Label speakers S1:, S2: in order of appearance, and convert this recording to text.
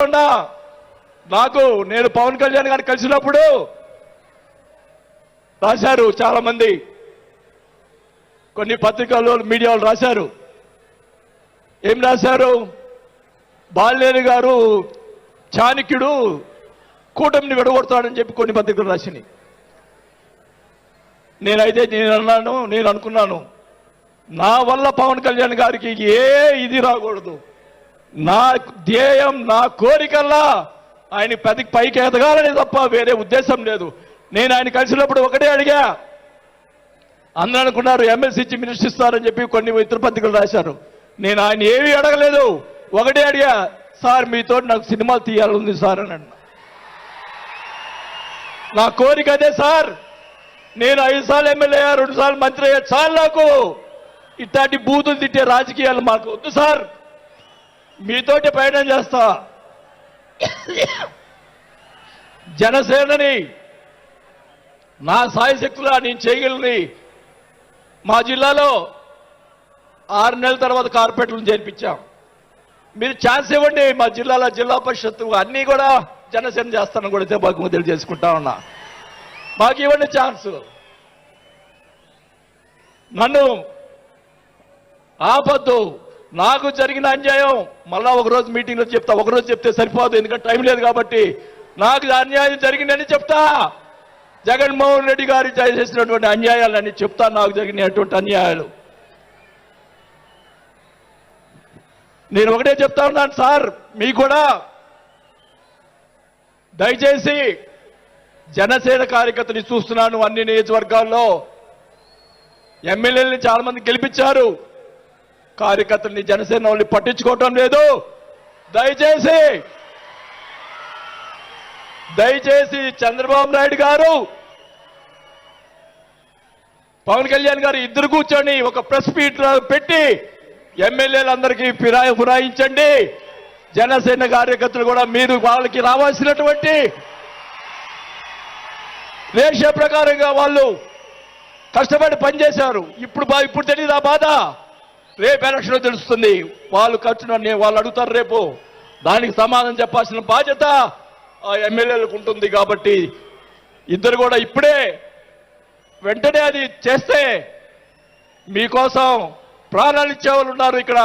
S1: నాకు నేను పవన్ కళ్యాణ్ గారిని కలిసినప్పుడు రాశారు చాలా మంది, కొన్ని పత్రికల్లో మీడియాలో రాశారు. ఏం రాశారు? బాలినేని గారు చాణక్యుడు కూటమిని విడగొడతాడని చెప్పి కొన్ని పత్రికలు రాసినాయి. నేను అనుకున్నాను, నా వల్ల పవన్ కళ్యాణ్ గారికి ఏ ఇది రాకూడదు. నా ధ్యేయం, నా కోరికల్లా ఆయన పైకి ఎదగాలని తప్ప వేరే ఉద్దేశం లేదు. నేను ఆయన కలిసినప్పుడు ఒకటే అడిగా. అందరూ అనుకున్నారు ఎమ్మెల్సీ ఇచ్చి మినిస్టర్ ఇస్తారని చెప్పి కొన్ని ఇతర పత్రికలు రాశారు. నేను ఆయన ఏమీ అడగలేదు, ఒకటే అడిగా, సార్ మీతో నాకు సినిమాలు తీయాలని సార్ అని అన్నా. నా కోరిక అదే సార్. నేను 5 సార్లు ఎమ్మెల్యే అయ్యా, 2 సార్లు మంత్రి అయ్యా, చాలు నాకు ఇట్లాంటి బూతులు తిట్టే రాజకీయాలు మాకు వద్దు సార్, మీతోటి ప్రయాణం చేస్తా. జనసేనని నా సాయశక్తులా నేను చేయగలని మా జిల్లాలో 6 నెలల తర్వాత కార్పొరేట్లను చేర్పించాం. మీరు ఛాన్స్ ఇవ్వండి, మా జిల్లాలో జిల్లా పరిషత్తు అన్నీ కూడా జనసేన చేస్తానని కూడా మాకు తెలియజేసుకుంటా ఉన్నా. మాకు ఇవ్వండి ఛాన్స్. నన్ను ఆపద్దు. నాకు జరిగిన అన్యాయం మళ్ళా ఒకరోజు మీటింగ్లో చెప్తా. ఒకరోజు చెప్తే సరిపోదు, ఎందుకంటే టైం లేదు కాబట్టి. నాకు అన్యాయం జరిగిందని చెప్తా. జగన్మోహన్ రెడ్డి గారు చేసినటువంటి అన్యాయాలని చెప్తా, నాకు జరిగినటువంటి అన్యాయాలు. నేను ఒకటే చెప్తా ఉన్నాను సార్, మీకు కూడా దయచేసి జనసేన కార్యకర్తని చూస్తున్నాను. అన్ని నియోజకవర్గాల్లో ఎమ్మెల్యేలని చాలా మంది గెలిపించారు, కార్యకర్తల్ని జనసేన వాళ్ళని పట్టించుకోవటం లేదు. దయచేసి చంద్రబాబు నాయుడు గారు, పవన్ కళ్యాణ్ గారు ఇద్దరు కూర్చొని ఒక ప్రెస్ మీట్ పెట్టి ఎమ్మెల్యేలందరికీ ఫిరాయించండి. జనసేన కార్యకర్తలు కూడా మీరు వాళ్ళకి రావాల్సినటువంటి రేషియో ప్రకారంగా వాళ్ళు కష్టపడి పనిచేశారు. ఇప్పుడు తెలియదు ఆ బాధ. రేపు ఎలక్షన్లో తెలుస్తుంది. వాళ్ళు ఖర్చును వాళ్ళు అడుగుతారు రేపు, దానికి సమాధానం చెప్పాల్సిన బాధ్యత ఆ ఎమ్మెల్యేలకు ఉంటుంది. కాబట్టి ఇద్దరు కూడా ఇప్పుడే వెంటనే అది చేస్తే మీకోసం ప్రాణాలు ఇచ్చేవాళ్ళు ఉన్నారు ఇక్కడ.